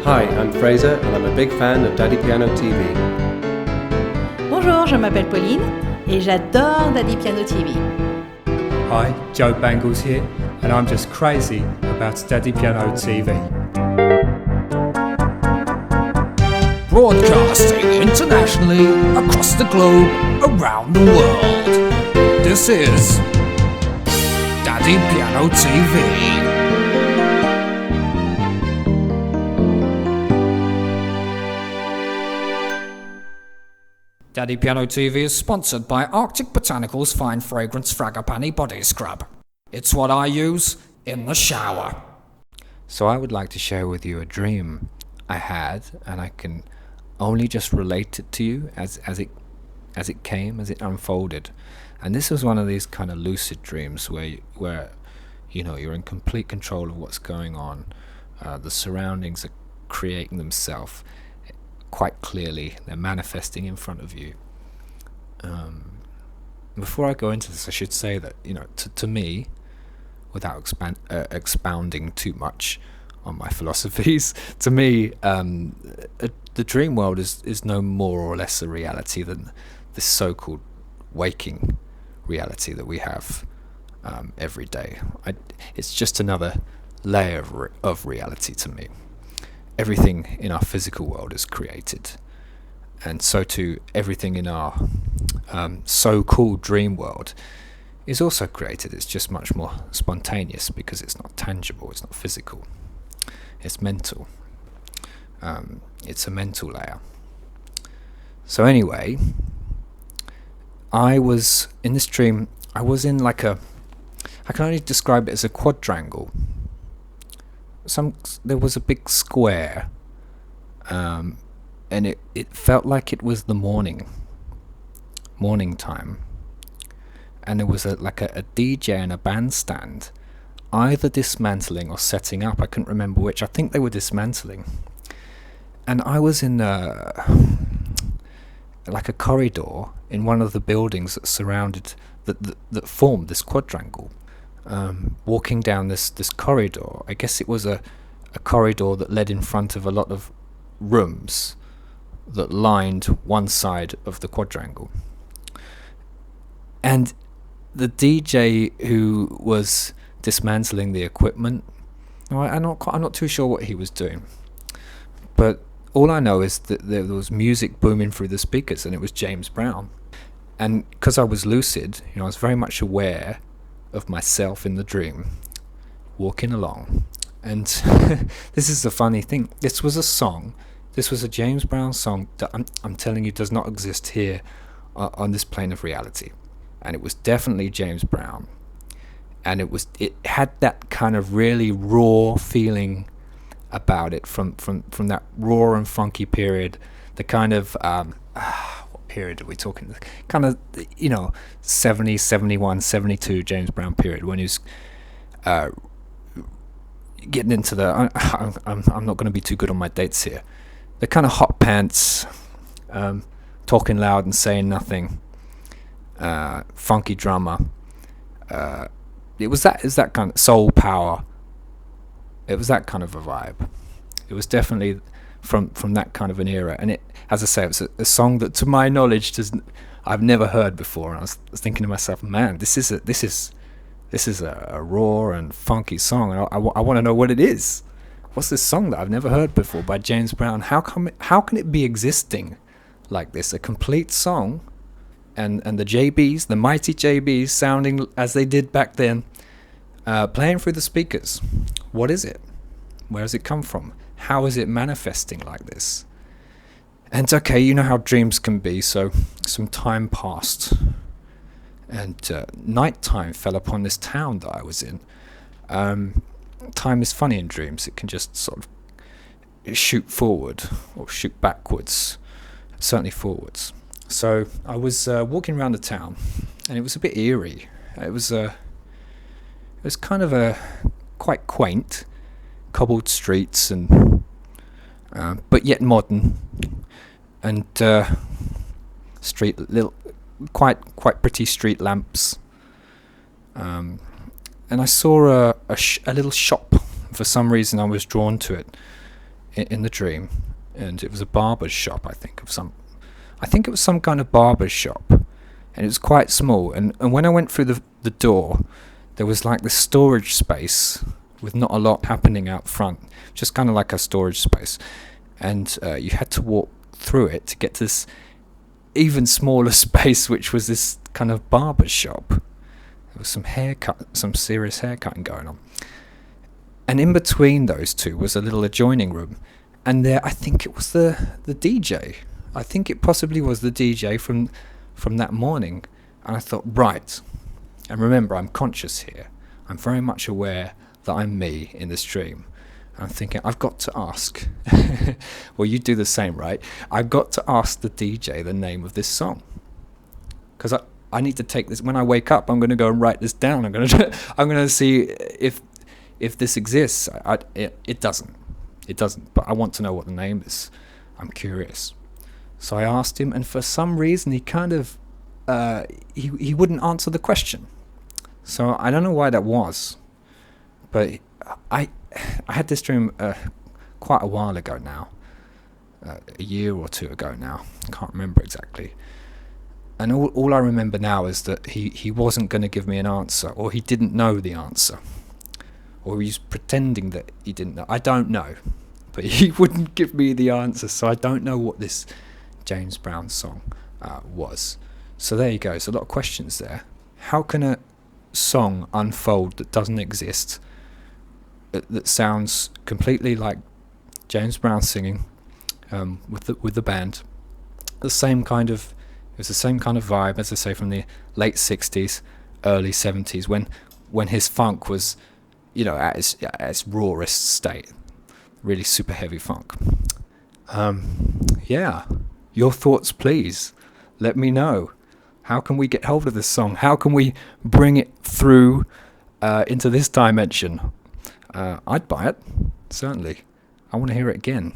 Hi, I'm Fraser and I'm a big fan of DaddyPianoTV. Bonjour, je m'appelle Pauline et j'adore DaddyPianoTV. Hi, Joe Bangles here, and I'm just crazy about DaddyPianoTV. Broadcasting internationally across the globe, around the world. This is Daddy Piano TV. Daddy Piano TV is sponsored by Arctic Botanicals Fine Fragrance Fragapani Body Scrub. It's what I use in the shower. So I would like to share with you a dream I had, and I can only just relate it to you as it unfolded. And this was one of these kind of lucid dreams where you know you're in complete control of what's going on. The surroundings are creating themselves quite clearly. They're manifesting in front of you. Before I go into this, I should say that, you know, to me, without expounding too much on my philosophies, to me, the dream world is no more or less a reality than this so-called waking reality that we have every day. It's just another layer of reality to me. Everything in our physical world is created, and so too everything in our so-called dream world is also created. It's just much more spontaneous because it's not tangible, it's not physical, it's mental. It's a mental layer. So anyway, I was in this dream, I was in I can only describe it as a quadrangle. There was a big square, and it felt like it was the morning time, and there was a DJ and a bandstand, either dismantling or setting up. I couldn't remember which. I think they were dismantling, and I was in a corridor in one of the buildings that surrounded that formed this quadrangle. Walking down this corridor. I guess it was a corridor that led in front of a lot of rooms that lined one side of the quadrangle. And the DJ who was dismantling the equipment, I'm not too sure what he was doing, but all I know is that there was music booming through the speakers, and it was James Brown. And because I was lucid, you know, I was very much aware of myself in the dream, walking along. And this is the funny thing. This was a song. This was a James Brown song that I'm telling you does not exist here on this plane of reality. And it was definitely James Brown. And it had that kind of really raw feeling about it from that raw and funky period. The kind of period are we talking? Kind of, you know, 70, 71, 72 James Brown period, when he was getting into the I'm not going to be too good on my dates here. The kind of hot pants, talking loud and saying nothing, funky drummer. It was that kind of soul power. It was that kind of a vibe. It was definitely from that kind of an era, and it, as I say, it was a song that, to my knowledge, I've never heard before. And I was thinking to myself, man, this is a raw and funky song, and I want to know what it is. What's this song that I've never heard before by James Brown? How can it be existing like this? A complete song, and the JBs, the mighty JBs, sounding as they did back then, playing through the speakers. What is it? Where does it come from? How is it manifesting like this? And okay, you know how dreams can be. So some time passed, and nighttime fell upon this town that I was in. Time is funny in dreams. It can just sort of shoot forward or shoot backwards, certainly forwards. So I was walking around the town, and it was a bit eerie. It was kind of a quite quaint, cobbled streets, and but yet modern, and quite pretty street lamps. And I saw a little shop. For some reason, I was drawn to it. in the dream, and it was a barber's shop. I think it was some kind of barber's shop, and it was quite small. And when I went through the door, there was like this storage space with not a lot happening out front, just kind of like a storage space, and you had to walk through it to get to this even smaller space, which was this kind of barber's shop. There was some serious haircutting going on. And in between those two was a little adjoining room. And there, I think it was the DJ. I think it possibly was the DJ from that morning. And I thought, right. And remember, I'm conscious here. I'm very much aware that I'm me in this dream. And I'm thinking, I've got to ask. Well, you do the same, right? I've got to ask the DJ the name of this song. Because I need to take this. When I wake up, I'm going to go and write this down. I'm going to see if this exists. It doesn't. It doesn't. But I want to know what the name is. I'm curious. So I asked him, and for some reason, he kind of he wouldn't answer the question. So I don't know why that was, but I had this dream quite a while ago now, a year or two ago now. I can't remember exactly. And all I remember now is that he wasn't going to give me an answer, or he didn't know the answer, or he's pretending that he didn't know. I don't know, but he wouldn't give me the answer, so I don't know what this James Brown song was. So there you go. It's a lot of questions there. How can a song unfold that doesn't exist, that sounds completely like James Brown singing with the band? It was the same kind of vibe, as I say, from the late 60s, early 70s, when his funk was, at its rawest state, really super heavy funk. Yeah, your thoughts, please. Let me know. How can we get hold of this song? How can we bring it through into this dimension? I'd buy it, certainly. I want to hear it again.